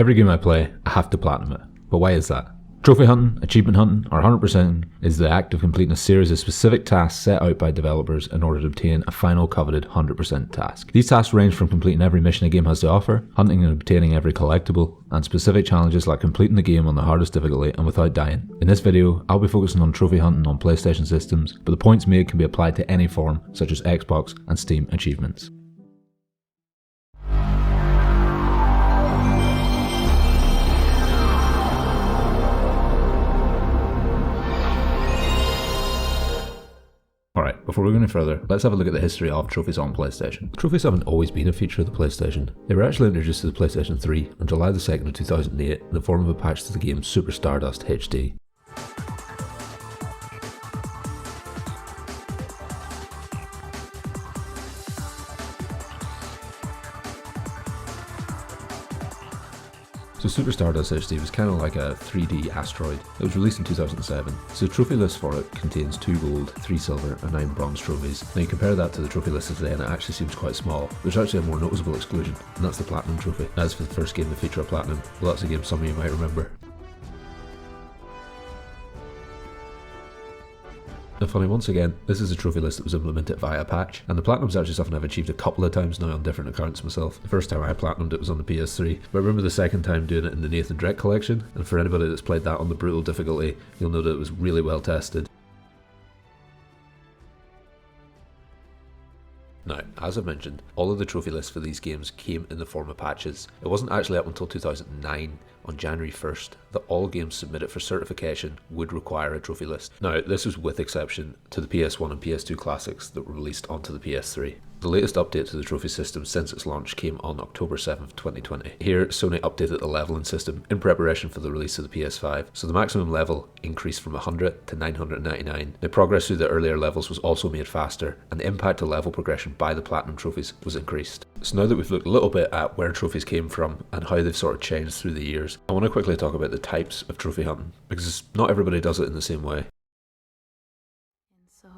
Every game I play, I have to platinum it. But why is that? Trophy hunting, achievement hunting, or 100% is the act of completing a series of specific tasks set out by developers in order to obtain a final coveted 100% task. These tasks range from completing every mission a game has to offer, hunting and obtaining every collectible, and specific challenges like completing the game on the hardest difficulty and without dying. In this video, I'll be focusing on trophy hunting on PlayStation systems, but the points made can be applied to any form, such as Xbox and Steam achievements. Alright, before we go any further, let's have a look at the history of trophies on PlayStation. Trophies haven't always been a feature of the PlayStation. They were actually introduced to the PlayStation 3 on July 2nd, 2008 in the form of a patch to the game Super Stardust HD. So Super Stardust HD was kind of like a 3D asteroid. It was released in 2007, so the trophy list for it contains 2 gold, 3 silver and 9 bronze trophies. Now you compare that to the trophy list of today and it actually seems quite small. There's actually a more noticeable exclusion, and that's the Platinum trophy. As for the first game to feature a Platinum, well, that's a game some of you might remember. Now funny, once again, this is a trophy list that was implemented via a patch, and the Platinums actually something I've achieved a couple of times now on different accounts myself. The first time I platinumed it was on the PS3, but I remember the second time doing it in the Nathan Drake collection, and for anybody that's played that on the brutal difficulty, you'll know that it was really well tested. Now, as I mentioned, all of the trophy lists for these games came in the form of patches. It wasn't actually up until 2009, on January 1st, that all games submitted for certification would require a trophy list. Now, this was with exception to the PS1 and PS2 classics that were released onto the PS3. The latest update to the trophy system since its launch came on October 7th, 2020. Here, Sony updated the leveling system in preparation for the release of the PS5, so the maximum level increased from 100 to 999. The progress through the earlier levels was also made faster, and the impact to level progression by the Platinum trophies was increased. So now that we've looked a little bit at where trophies came from and how they've sort of changed through the years, I want to quickly talk about the types of trophy hunting, because not everybody does it in the same way. So,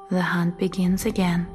the hunt begins again.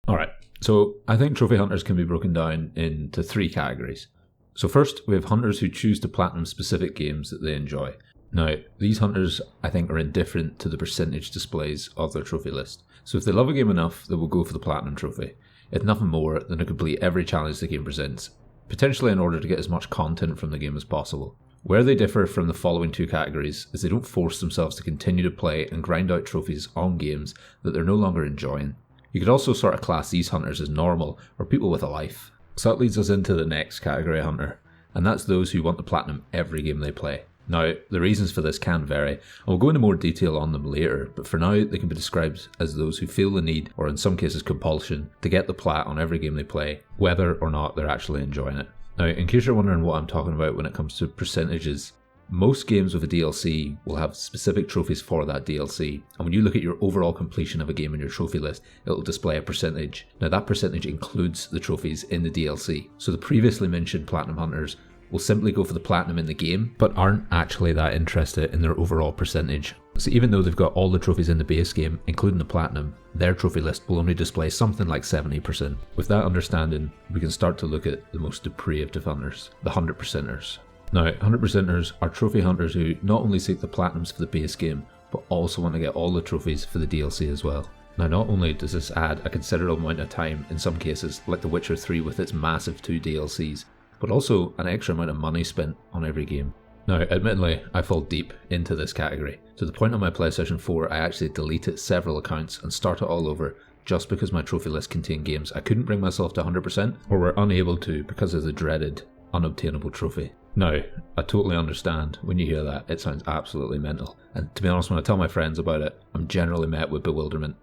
Alright, so I think trophy hunters can be broken down into 3 categories. So first, we have hunters who choose to platinum specific games that they enjoy. Now, these hunters I think are indifferent to the percentage displays of their trophy list. So if they love a game enough, they will go for the platinum trophy. It's nothing more than to complete every challenge the game presents, potentially in order to get as much content from the game as possible. Where they differ from the following 2 categories is they don't force themselves to continue to play and grind out trophies on games that they're no longer enjoying. You could also sort of class these hunters as normal, or people with a life. So that leads us into the next category of hunter, and that's those who want to platinum every game they play. Now, the reasons for this can vary, and we'll go into more detail on them later, but for now they can be described as those who feel the need, or in some cases compulsion, to get the plat on every game they play, whether or not they're actually enjoying it. Now, in case you're wondering what I'm talking about when it comes to percentages, most games with a DLC will have specific trophies for that DLC, and when you look at your overall completion of a game in your trophy list, it'll display a percentage. Now that percentage includes the trophies in the DLC, so the previously mentioned Platinum Hunters will simply go for the Platinum in the game, but aren't actually that interested in their overall percentage. So even though they've got all the trophies in the base game, including the Platinum, their trophy list will only display something like 70%. With that understanding, we can start to look at the most depraved of hunters, the 100%ers. Now, 100%ers are trophy hunters who not only seek the platinums for the base game, but also want to get all the trophies for the DLC as well. Now, not only does this add a considerable amount of time in some cases, like The Witcher 3 with its massive 2 DLCs, but also an extra amount of money spent on every game. Now, admittedly, I fall deep into this category, to the point on my PlayStation 4 I actually deleted several accounts and started all over just because my trophy list contained games I couldn't bring myself to 100% or were unable to because of the dreaded unobtainable trophy. Now, I totally understand when you hear that, it sounds absolutely mental. And to be honest, when I tell my friends about it, I'm generally met with bewilderment.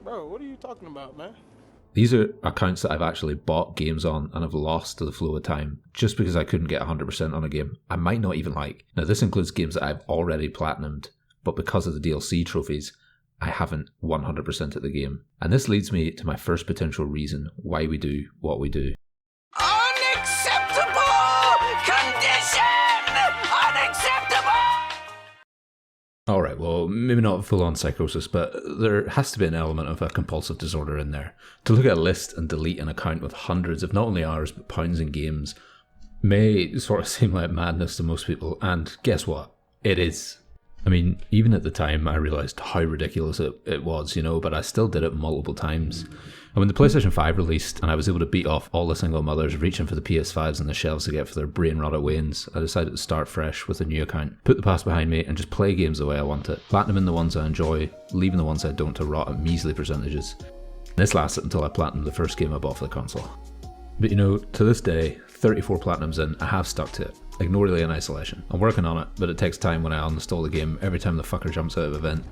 Bro, what are you talking about, man? These are accounts that I've actually bought games on and have lost to the flow of time just because I couldn't get 100% on a game I might not even like. Now, this includes games that I've already platinumed, but because of the DLC trophies, I haven't 100% at the game. And this leads me to my first potential reason why we do what we do. Alright, well, maybe not full-on psychosis, but there has to be an element of a compulsive disorder in there. To look at a list and delete an account with hundreds of not only hours but pounds in games may sort of seem like madness to most people, and guess what? It is. I mean, even at the time I realised how ridiculous it was, but I still did it multiple times. And when the PlayStation 5 released and I was able to beat off all the single mothers reaching for the PS5s on the shelves to get for their brain-rotted wains, I decided to start fresh with a new account, put the past behind me and just play games the way I want it, platinum the ones I enjoy, leaving the ones I don't to rot at measly percentages. This lasted until I platinumed the first game I bought for the console. But to this day, 34 platinums in, I have stuck to it. Ignore Alien Isolation. I'm working on it, but it takes time when I uninstall the game every time the fucker jumps out of a vent.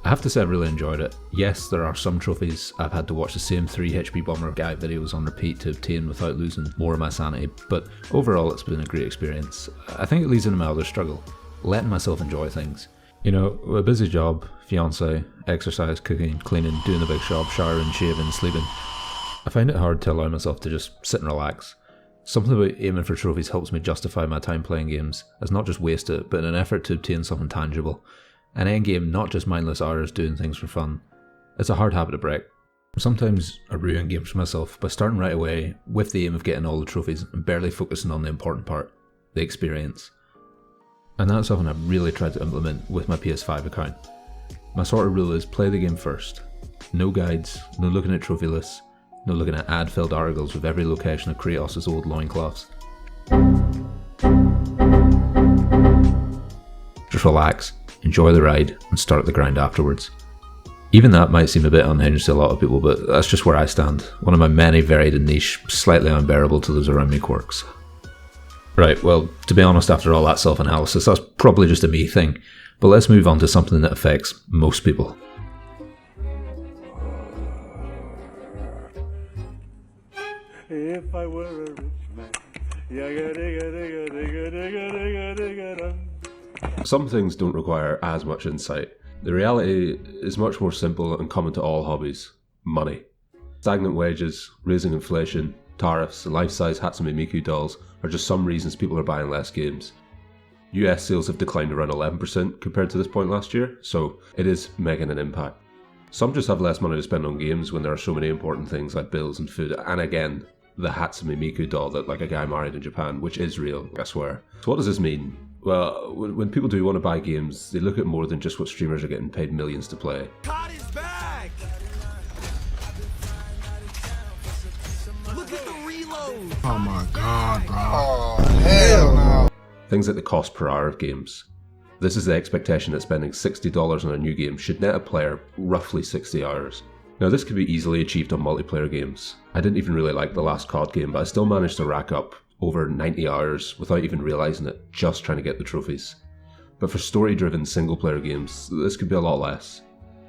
I have to say I've really enjoyed it. Yes, there are some trophies I've had to watch the same 3 HP Bomber guide videos on repeat to obtain without losing more of my sanity, but overall it's been a great experience. I think it leads into my other struggle, letting myself enjoy things. A busy job, fiance, exercise, cooking, cleaning, doing the big shop, showering, shaving, sleeping. I find it hard to allow myself to just sit and relax. Something about aiming for trophies helps me justify my time playing games, as not just waste it, but in an effort to obtain something tangible. An endgame, not just mindless hours doing things for fun. It's a hard habit to break. Sometimes I ruin games for myself by starting right away with the aim of getting all the trophies and barely focusing on the important part, the experience. And that's something I've really tried to implement with my PS5 account. My sort of rule is play the game first. No guides, no looking at trophy lists, no looking at ad-filled articles with every location of Kratos' old loincloths. Just relax, enjoy the ride, and start the grind afterwards. Even that might seem a bit unhinged to a lot of people, but that's just where I stand. One of my many varied and niche, slightly unbearable to those around me quirks. Right, well, to be honest, after all that self-analysis, that's probably just a me thing. But let's move on to something that affects most people. If I were a rich man. Some things don't require as much insight. The reality is much more simple and common to all hobbies. Money. Stagnant wages, raising inflation, tariffs, and life-size Hatsune Miku dolls are just some reasons people are buying less games. US sales have declined around 11% compared to this point last year, so it is making an impact. Some just have less money to spend on games when there are so many important things like bills and food, and again, the Hatsune Miku doll that like a guy married in Japan, which is real, I swear. So what does this mean? Well, when people do want to buy games, they look at more than just what streamers are getting paid millions to play. God is back! Look at the reload! Oh my god, bro. Oh, hell no. Things like the cost per hour of games. This is the expectation that spending $60 on a new game should net a player roughly 60 hours. Now this could be easily achieved on multiplayer games. I didn't even really like the last COD game, but I still managed to rack up over 90 hours without even realising it, just trying to get the trophies. But for story-driven single-player games, this could be a lot less.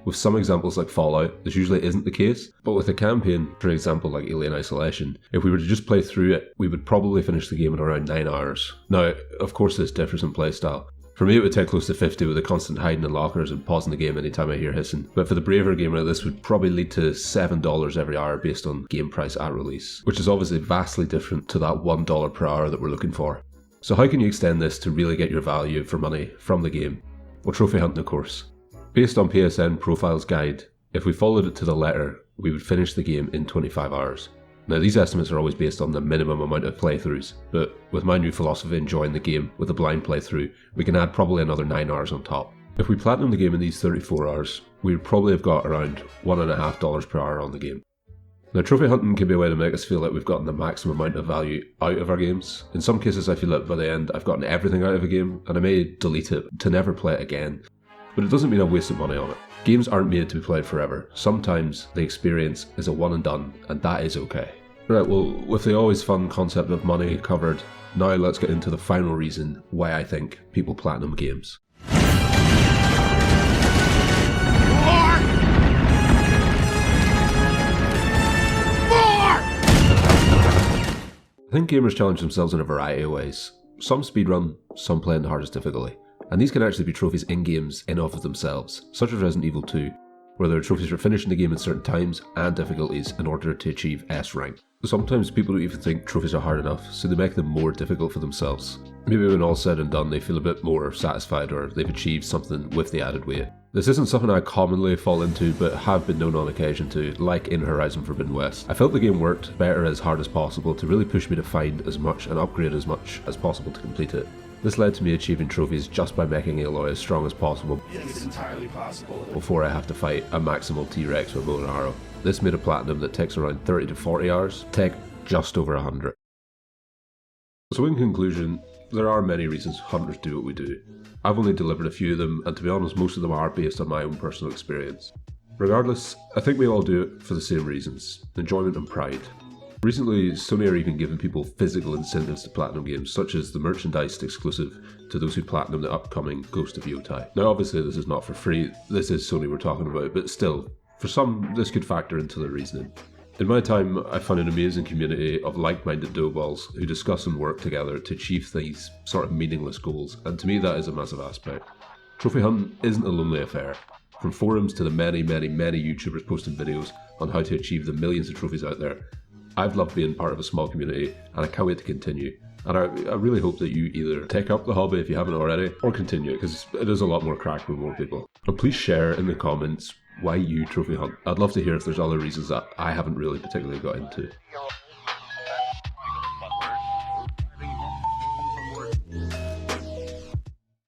With some examples like Fallout, this usually isn't the case, but with a campaign, for example like Alien Isolation, if we were to just play through it, we would probably finish the game in around 9 hours. Now, of course this differs in playstyle. For me it would take close to 50 with a constant hiding in lockers and pausing the game anytime I hear hissing, but for the braver gamer this would probably lead to $7 every hour based on game price at release, which is obviously vastly different to that $1 per hour that we're looking for. So how can you extend this to really get your value for money from the game? Well, trophy hunting of course. Based on PSN Profile's guide, if we followed it to the letter, we would finish the game in 25 hours. Now these estimates are always based on the minimum amount of playthroughs, but with my new philosophy enjoying the game with a blind playthrough, we can add probably another 9 hours on top. If we platinum the game in these 34 hours, we would probably have got around $1.50 per hour on the game. Now trophy hunting can be a way to make us feel like we've gotten the maximum amount of value out of our games. In some cases I feel like by the end I've gotten everything out of a game, and I may delete it to never play it again. But it doesn't mean I've wasted money on it. Games aren't made to be played forever. Sometimes the experience is a one and done, and that is okay. Right, well, with the always fun concept of money covered, now let's get into the final reason why I think people platinum games. I think gamers challenge themselves in a variety of ways. Some speedrun, some play in the hardest difficulty. And these can actually be trophies in games in of themselves, such as Resident Evil 2. where there are trophies for finishing the game in certain times and difficulties in order to achieve S rank. Sometimes people don't even think trophies are hard enough, so they make them more difficult for themselves. Maybe when all's said and done they feel a bit more satisfied or they've achieved something with the added weight. This isn't something I commonly fall into, but have been known on occasion to, like in Horizon Forbidden West. I felt the game worked better as hard as possible to really push me to find as much and upgrade as much as possible to complete it. This led to me achieving trophies just by making Aloy as strong as possible. It's entirely possible. Before I have to fight a maximal T-Rex with bow and arrow. This made a platinum that takes around 30 to 40 hours, take just over 100. So in conclusion, there are many reasons hunters do what we do. I've only delivered a few of them, and to be honest, most of them are based on my own personal experience. Regardless, I think we all do it for the same reasons: enjoyment and pride. Recently, Sony are even giving people physical incentives to platinum games, such as the merchandise exclusive to those who platinum the upcoming Ghost of Yotai. Now obviously this is not for free, this is Sony we're talking about, but still, for some this could factor into their reasoning. In my time, I found an amazing community of like-minded doughballs who discuss and work together to achieve these sort of meaningless goals, and to me that is a massive aspect. Trophy hunting isn't a lonely affair. From forums to the many YouTubers posting videos on how to achieve the millions of trophies out there, I've loved being part of a small community, and I can't wait to continue. And I really hope that you either take up the hobby if you haven't already, or continue it, because it is a lot more crack with more people. But please share in the comments why you trophy hunt. I'd love to hear if there's other reasons that I haven't really particularly got into.